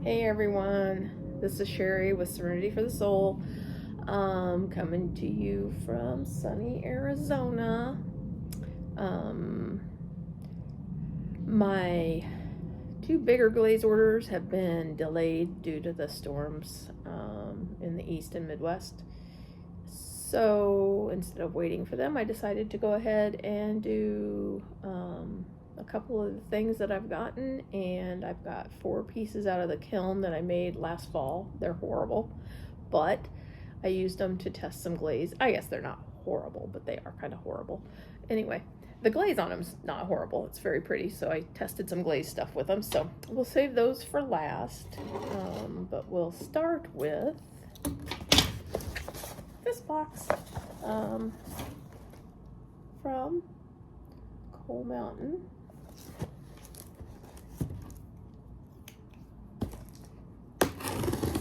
Hey everyone, this is Sherry with Serenity for the Soul, coming to you from sunny Arizona. My two bigger glaze orders have been delayed due to the storms in the East and Midwest. So instead of waiting for them, I decided to go ahead and do a couple of the things that I've gotten, and I've got 4 pieces out of the kiln that I made last fall. They're horrible, but I used them to test some glaze. I guess they're not horrible, but they are kind of horrible. Anyway, the glaze on them's not horrible. It's very pretty, so I tested some glaze stuff with them. So we'll save those for last, but we'll start with this box from Coal Mountain.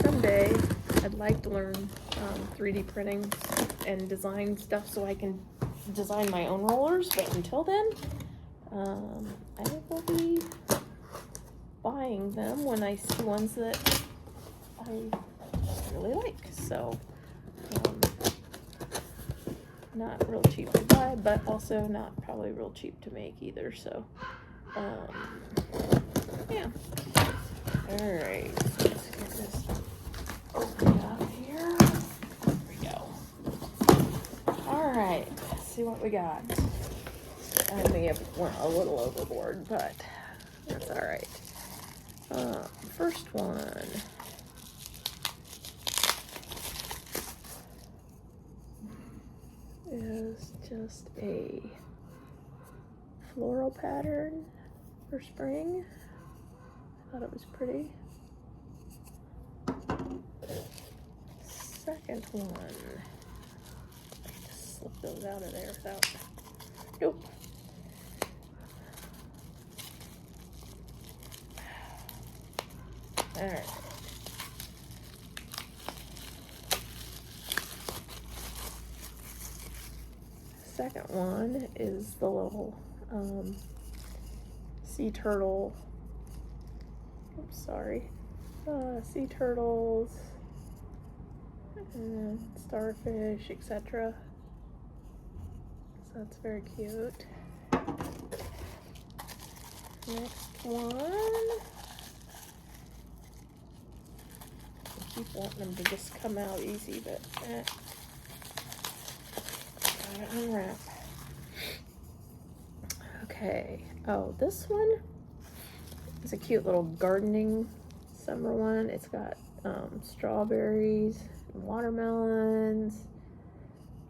Someday I'd like to learn 3D printing and design stuff so I can design my own rollers, but until then I will be buying them when I see ones that I really like. So not real cheap to buy, but also not probably real cheap to make either. So yeah. All right, so let's get this opened up here. There we go. All right, let's see what we got. I may have went a little overboard, but that's all right. First one is just a floral pattern for spring. Thought it was pretty. Second one. I can just slip those out of there without. Nope. All right. Second one is the little sea turtle. Oops, sorry. Sea turtles and starfish, etc. So that's very cute. Next one. I keep wanting them to just come out easy, but gotta unwrap. Okay. Oh, this one is a cute little gardening summer one. It's got strawberries, watermelons,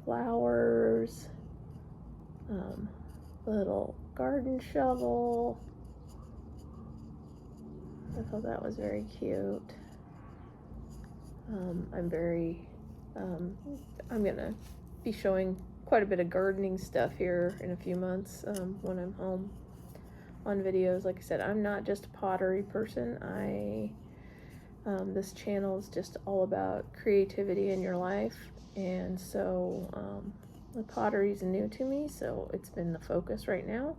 flowers, little garden shovel. I thought that was very cute. I'm gonna be showing quite a bit of gardening stuff here in a few months when I'm home on videos. Like I said, I'm not just a pottery person. This channel is just all about creativity in your life, and so the pottery is new to me, so it's been the focus right now.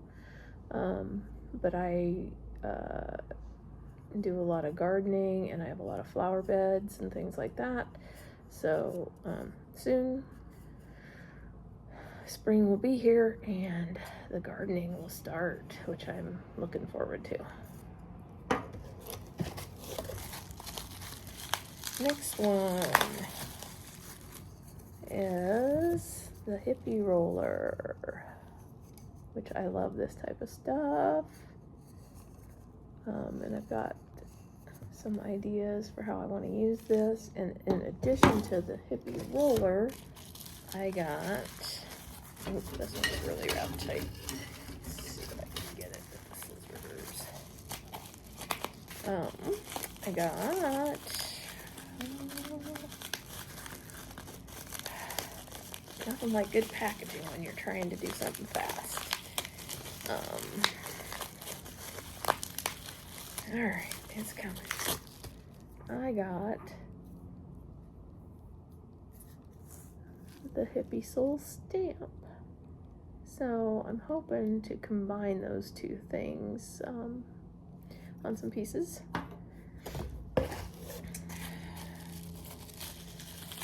But I do a lot of gardening, and I have a lot of flower beds and things like that. So soon spring will be here and the gardening will start, which I'm looking forward to. Next one is the hippie roller, which I love this type of stuff. And I've got some ideas for how I want to use this. And in addition to the hippie roller, I got, oh, this one's really wrapped tight. Let's see if I can get it with the scissors. I got nothing like good packaging when you're trying to do something fast. All right, it's coming. I got the Hippie Soul stamp. So I'm hoping to combine those two things on some pieces.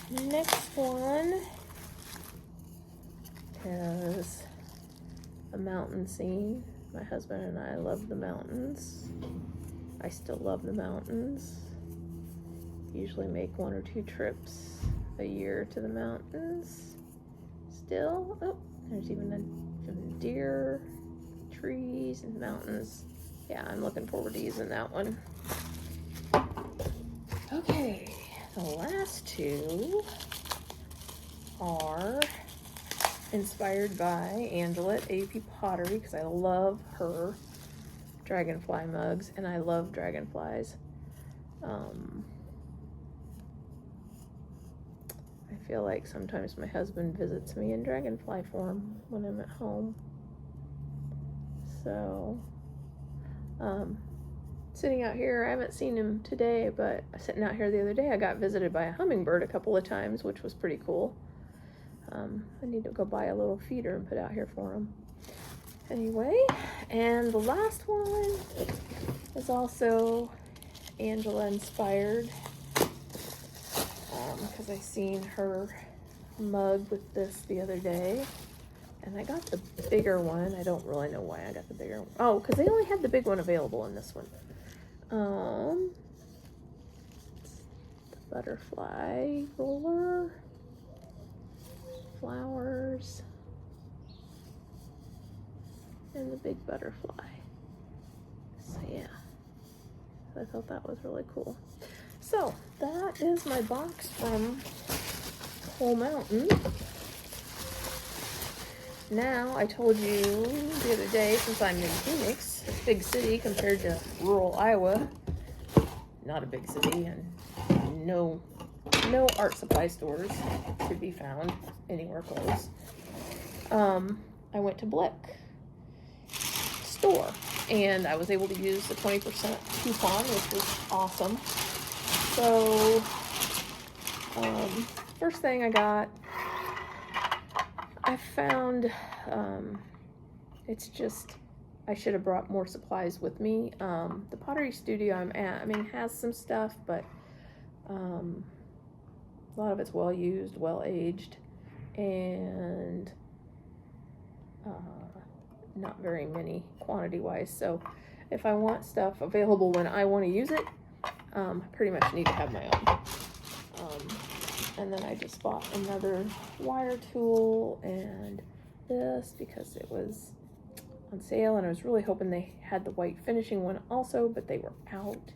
Next one is a mountain scene. My husband and I love the mountains. I still love the mountains. Usually make 1 or 2 trips a year to the mountains. Still, oh, there's even a deer, trees, and mountains. Yeah, I'm looking forward to using that one. Okay, the last 2 are inspired by Angela at AP Pottery, because I love her dragonfly mugs, and I love dragonflies. I feel like sometimes my husband visits me in dragonfly form when I'm at home. So, sitting out here, I haven't seen him today, but sitting out here the other day, I got visited by a hummingbird a couple of times, which was pretty cool. I need to go buy a little feeder and put out here for him. Anyway, and the last one is also Angela inspired, because I seen her mug with this the other day, and I got the bigger one. I don't really know why I got the bigger one. Oh, because they only had the big one available in this one. The butterfly roller, flowers, and the big butterfly. So yeah, I thought that was really cool. So that is my box from Whole Mountain. Now, I told you the other day, since I'm in Phoenix, a big city compared to rural Iowa, not a big city, and no art supply stores to be found anywhere close. I went to Blick store, and I was able to use the 20% coupon, which was awesome. So, first thing I got, I found, it's just, I should have brought more supplies with me. The pottery studio I'm at, I mean, has some stuff, but a lot of it's well used, well aged, and not very many quantity wise. So if I want stuff available when I want to use it, I pretty much need to have my own. And then I just bought another wire tool and this because it was on sale, and I was really hoping they had the white finishing one also, but they were out.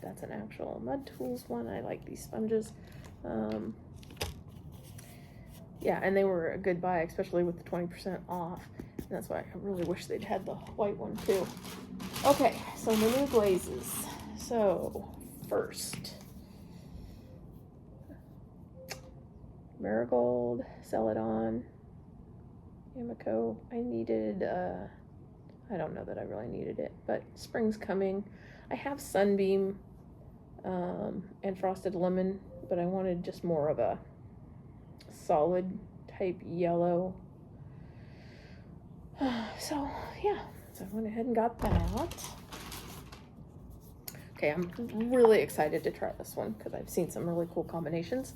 That's an actual mud tools one. I like these sponges. Yeah, and they were a good buy, especially with the 20% off. And that's why I really wish they'd had the white one too. Okay, so the new glazes. So first, Marigold, Celadon, Yamako. I needed, I don't know that I really needed it, but spring's coming. I have Sunbeam and Frosted Lemon, but I wanted just more of a solid type yellow. So yeah, so I went ahead and got that. Okay, I'm really excited to try this one because I've seen some really cool combinations.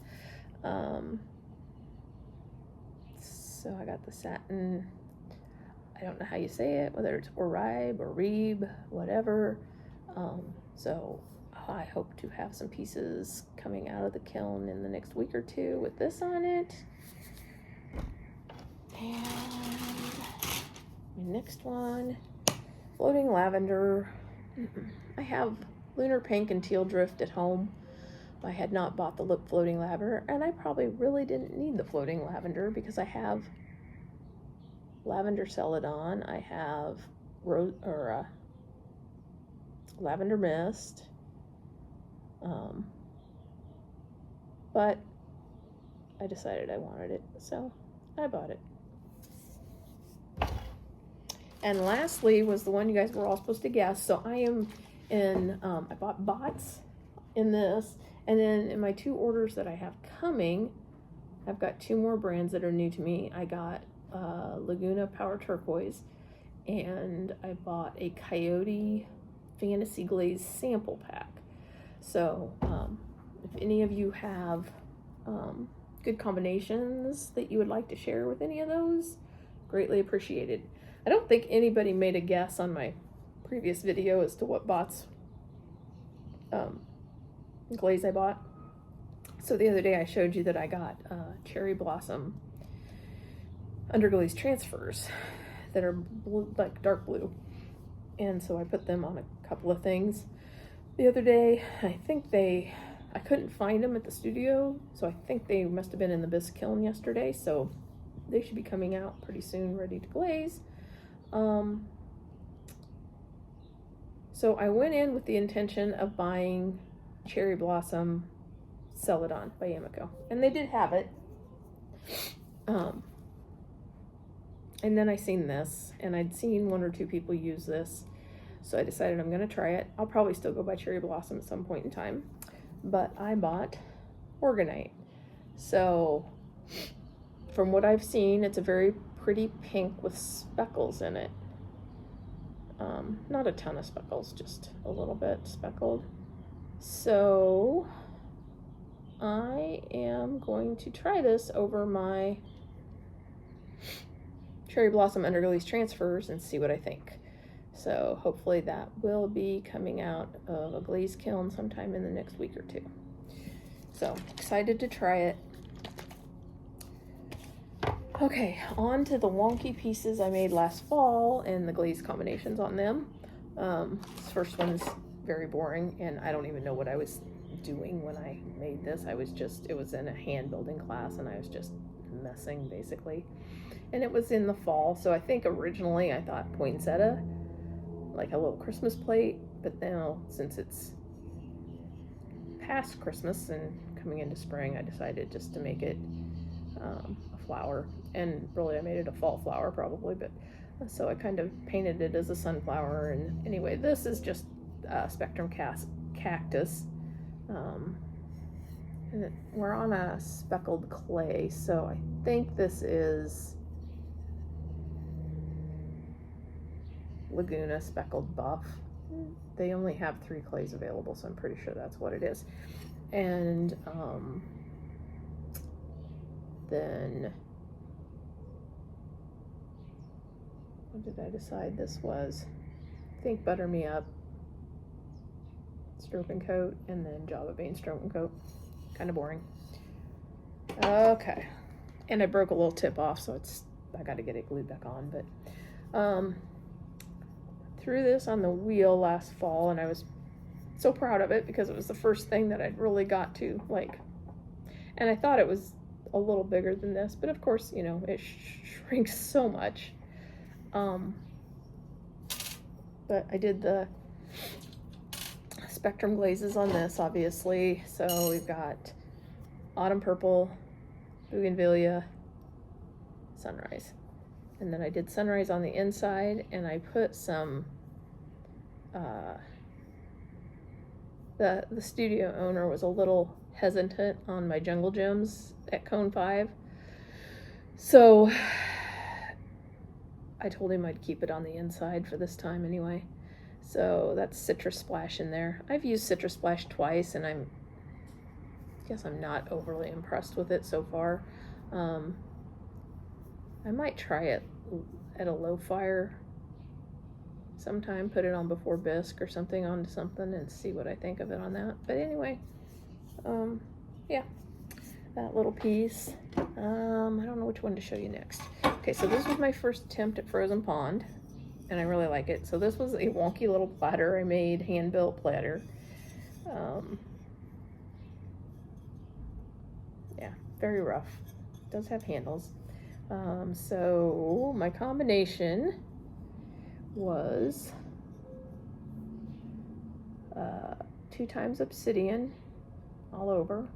So I got the satin, I don't know how you say it, whether it's Orib or Reeb, whatever. So I hope to have some pieces coming out of the kiln in the next week or two with this on it. And my next one, floating lavender. I have lunar pink and teal drift at home. I had not bought the floating lavender, and I probably really didn't need the floating lavender because I have lavender celadon, I have lavender mist, but I decided I wanted it, so I bought it. And lastly was the one you guys were all supposed to guess. So I am in, I bought bots in this, and then in my 2 orders that I have coming, I've got 2 more brands that are new to me. I got Laguna Power Turquoise, and I bought a Coyote Fantasy Glaze sample pack. So if any of you have good combinations that you would like to share with any of those, greatly appreciated. I don't think anybody made a guess on my previous video as to what glaze I bought. So the other day I showed you that I got cherry blossom underglaze transfers that are blue, like dark blue, and so I put them on a couple of things the other day. I couldn't find them at the studio, so I think they must have been in the bisque kiln yesterday, so they should be coming out pretty soon, ready to glaze. So I went in with the intention of buying Cherry Blossom Celadon by Yamiko, and they did have it. And then I seen this, and I'd seen one or two people use this, so I decided I'm gonna try it. I'll probably still go buy Cherry Blossom at some point in time, but I bought Organite. So from what I've seen, it's a very pretty pink with speckles in it. Not a ton of speckles, just a little bit speckled. So I am going to try this over my Cherry Blossom Underglaze transfers and see what I think. So hopefully that will be coming out of a glaze kiln sometime in the next week or two. So excited to try it. Okay, on to the wonky pieces I made last fall and the glaze combinations on them. This first one's very boring, and I don't even know what I was doing when I made this. It was in a hand building class, and I was just messing basically. And it was in the fall, so I think originally I thought poinsettia, like a little Christmas plate, but now since it's past Christmas and coming into spring, I decided just to make it a flower. And really I made it a fall flower probably, but so I kind of painted it as a sunflower. And anyway, this is just Spectrum cactus. And we're on a speckled clay, so I think this is Laguna Speckled Buff. They only have 3 clays available, so I'm pretty sure that's what it is. And then what did I decide this was? I think Butter Me Up Stroke and Coat, and then Java Bean Stroke and Coat. Kind of boring. Okay, and I broke a little tip off, so I got to get it glued back on. But threw this on the wheel last fall, and I was so proud of it because it was the first thing that I'd really got to like. And I thought it was a little bigger than this, but of course, you know, it shrinks so much. But I did the spectrum glazes on this, obviously. So we've got Autumn Purple, Bougainvillea, Sunrise. And then I did Sunrise on the inside, and I put some, the studio owner was a little hesitant on my Jungle Gems at Cone 5. So I told him I'd keep it on the inside for this time anyway. So that's Citrus Splash in there. I've used Citrus Splash twice, and I guess I'm not overly impressed with it so far. I might try it at a low fire sometime, put it on before bisque or something onto something and see what I think of it on that. But anyway, yeah, that little piece. I don't know which one to show you next. Okay, so this was my first attempt at Frozen Pond, and I really like it. So this was a wonky little platter I made, hand-built platter. Yeah, very rough. It does have handles. So my combination was 2 times obsidian all over.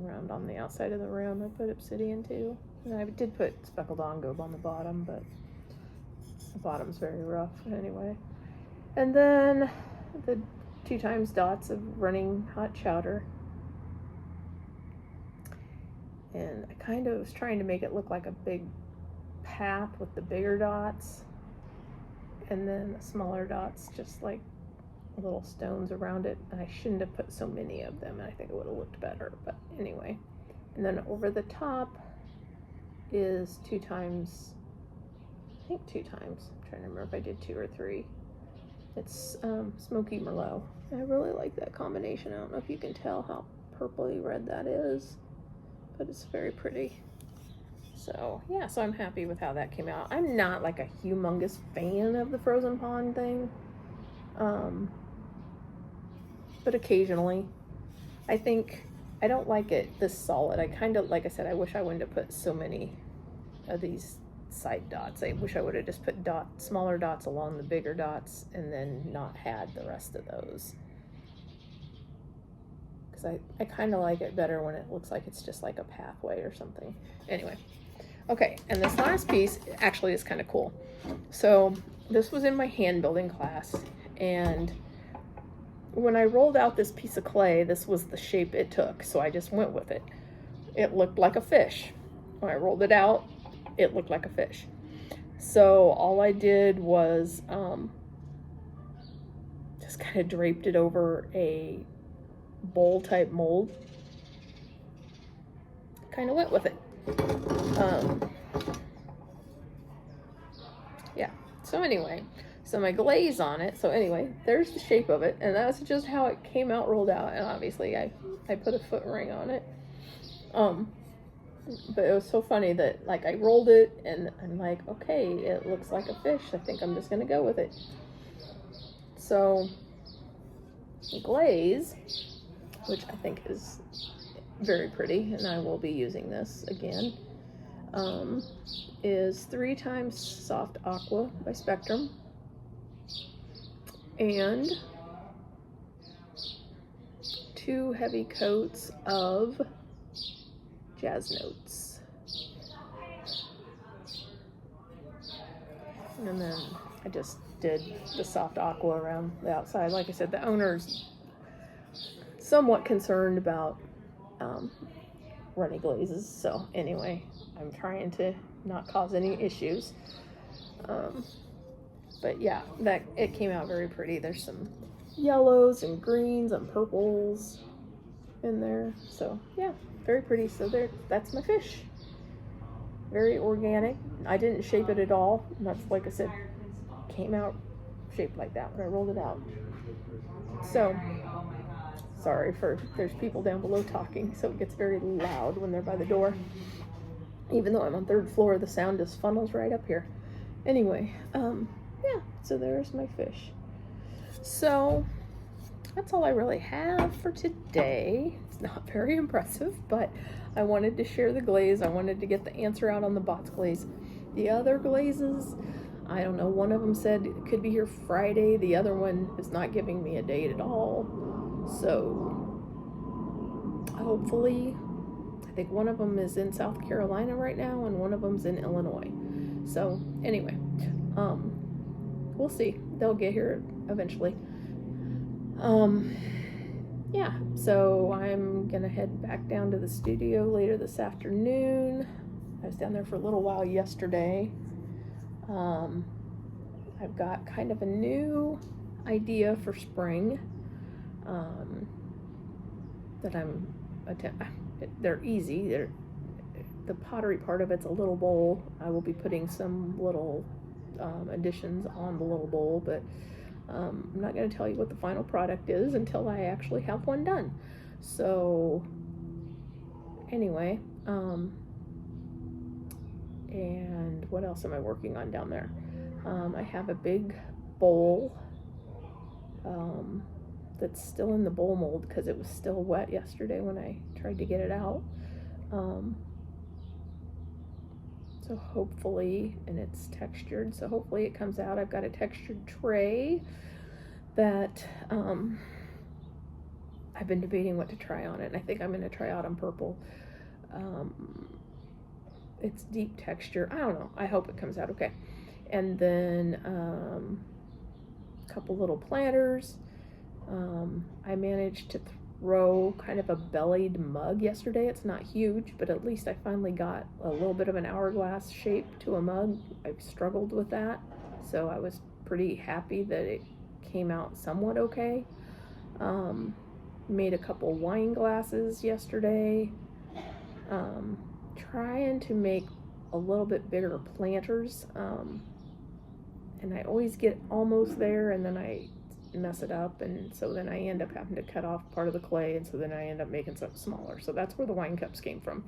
Around on the outside of the rim I put obsidian too. And I did put speckled engobe on the bottom, but the bottom's very rough anyway. And then the 2 times dots of running hot chowder. And I kind of was trying to make it look like a big path with the bigger dots, and then the smaller dots just like little stones around it, and I shouldn't have put so many of them, and I think it would have looked better, but anyway. And then over the top is 2 times, I think 2 times, I'm trying to remember if I did 2 or 3. It's Smoky Merlot. I really like that combination. I don't know if you can tell how purpley red that is, but it's very pretty. So yeah, so I'm happy with how that came out. I'm not like a humongous fan of the frozen pond thing, but occasionally. I think I don't like it this solid. I kind of, like I said, I wish I wouldn't have put so many of these side dots. I wish I would have just put smaller dots along the bigger dots and then not had the rest of those. Because I kind of like it better when it looks like it's just like a pathway or something. Anyway, okay, and this last piece actually is kind of cool. So this was in my hand building class, and when I rolled out this piece of clay, this was the shape it took, so I just went with it. It looked like a fish. When I rolled it out, it looked like a fish. So all I did was just kind of draped it over a bowl type mold. Kind of went with it. Yeah, so anyway, so my glaze on it, so anyway, there's the shape of it, and that's just how it came out rolled out, and obviously I put a foot ring on it. But it was so funny that, like, I rolled it, and I'm like, okay, it looks like a fish. I think I'm just going to go with it. So, glaze, which I think is very pretty, and I will be using this again, is 3 times Soft Aqua by Spectrum, and 2 heavy coats of Jazz Notes. And then I just did the Soft Aqua around the outside. Like I said, the owner's somewhat concerned about runny glazes, so anyway, I'm trying to not cause any issues. But yeah, it came out very pretty. There's some yellows and greens and purples in there, so yeah, very pretty. So that's my fish. Very organic. I didn't shape it at all. And that's, like I said, came out shaped like that when I rolled it out. So sorry there's people down below talking, so it gets very loud when they're by the door. Even though I'm on 3rd floor, the sound just funnels right up here. Anyway, yeah, so there's my fish. So that's all I really have for today. It's not very impressive, but I wanted to share the glaze. I wanted to get the answer out on the box glaze. The other glazes, I don't know, one of them said it could be here Friday. The other one is not giving me a date at all. So hopefully, I think one of them is in South Carolina right now and one of them's in Illinois. So anyway, we'll see. They'll get here eventually. Yeah, so I'm gonna head back down to the studio later this afternoon. I was down there for a little while yesterday. I've got kind of a new idea for spring that they're easy. The pottery part of it's a little bowl. I will be putting some little additions on the little bowl, but I'm not going to tell you what the final product is until I actually have one done. So anyway, and what else am I working on down there? I have a big bowl that's still in the bowl mold because it was still wet yesterday when I tried to get it out. So hopefully, and it's textured, so hopefully it comes out. I've got a textured tray that I've been debating what to try on it, and I think I'm going to try Autumn Purple. It's deep texture. I don't know. I hope it comes out okay. And then a couple little planters. I managed to throw kind of a bellied mug yesterday. It's not huge, but at least I finally got a little bit of an hourglass shape to a mug. I've struggled with that, so I was pretty happy that it came out somewhat okay. Made a couple wine glasses yesterday. Trying to make a little bit bigger planters. And I always get almost there and then I mess it up, and so then I end up having to cut off part of the clay, and so then I end up making something smaller. So that's where the wine cups came from.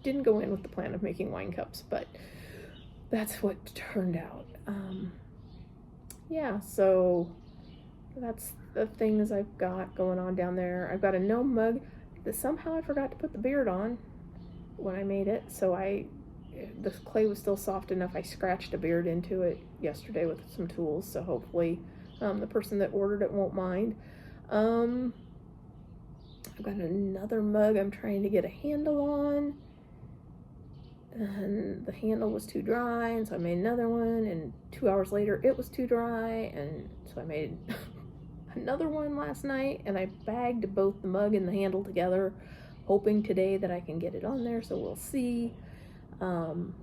Didn't go in with the plan of making wine cups, but that's what turned out. Yeah, so that's the things I've got going on down there. I've got a gnome mug that somehow I forgot to put the beard on when I made it, so the clay was still soft enough. I scratched a beard into it yesterday with some tools, so hopefully the person that ordered it won't mind. I've got another mug I'm trying to get a handle on, and the handle was too dry, and so I made another one, and 2 hours later it was too dry, and so I made another one last night, and I bagged both the mug and the handle together, hoping today that I can get it on there, so we'll see.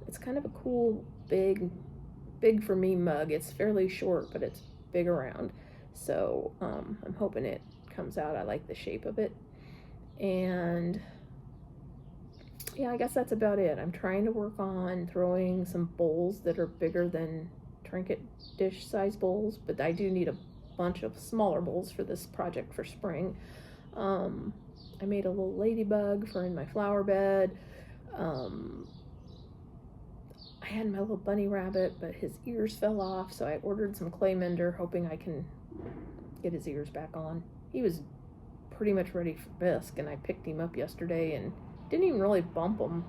It's kind of a cool, big for me mug. It's fairly short, but it's big around, so I'm hoping it comes out. I like the shape of it, and yeah, I guess that's about it. I'm trying to work on throwing some bowls that are bigger than trinket dish size bowls, but I do need a bunch of smaller bowls for this project for spring. I made a little ladybug for in my flower bed. I had my little bunny rabbit, but his ears fell off, so I ordered some clay mender, hoping I can get his ears back on. He was pretty much ready for bisque, and I picked him up yesterday and didn't even really bump him,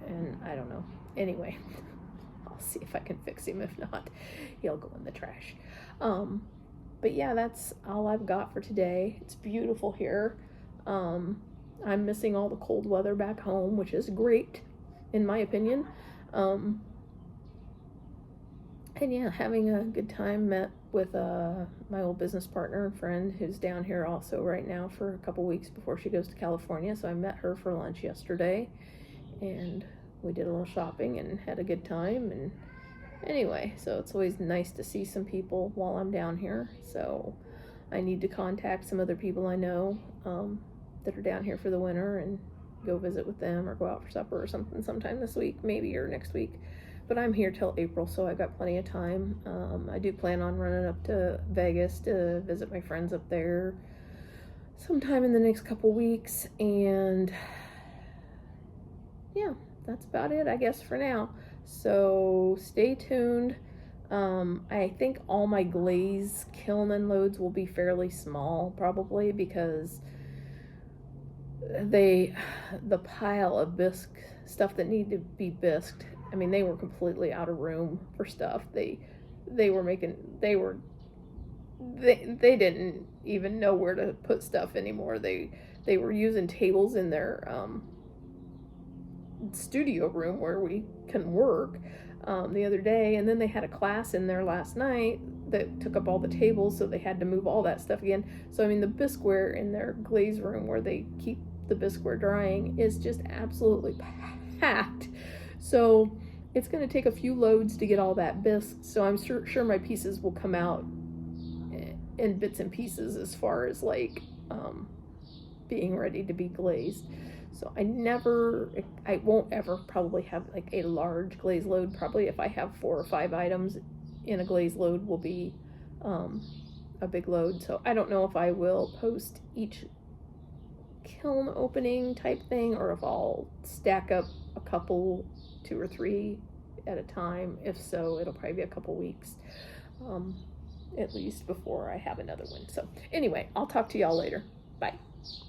and I don't know. Anyway, I'll see if I can fix him. If not, he'll go in the trash. But yeah, that's all I've got for today. It's beautiful here. I'm missing all the cold weather back home, which is great, in my opinion. And yeah, having a good time. Met with my old business partner and friend who's down here also right now for a couple weeks before she goes to California. So I met her for lunch yesterday, and we did a little shopping and had a good time. And anyway, so it's always nice to see some people while I'm down here. So I need to contact some other people I know that are down here for the winter and go visit with them or go out for supper or something sometime this week, maybe, or next week. But I'm here till April, so I've got plenty of time. I do plan on running up to Vegas to visit my friends up there sometime in the next couple weeks. And yeah, that's about it, I guess, for now. So stay tuned. I think all my glaze kiln unloads will be fairly small, probably, because the pile of bisque stuff that need to be bisqued, I mean, they were completely out of room for stuff. They didn't even know where to put stuff anymore. They were using tables in their studio room where we can work the other day, and then they had a class in there last night that took up all the tables, so they had to move all that stuff again. So I mean, the bisqueware in their glaze room where they keep the bisqueware drying is just absolutely packed. So it's going to take a few loads to get all that bisque. So I'm sure my pieces will come out in bits and pieces as far as like being ready to be glazed. So I won't ever probably have like a large glaze load. Probably if I have 4 or 5 items in a glaze load will be a big load. So I don't know if I will post each kiln opening type thing, or if I'll stack up a couple, 2 or 3 at a time. If so, it'll probably be a couple weeks at least before I have another one. So anyway, I'll talk to y'all later. Bye.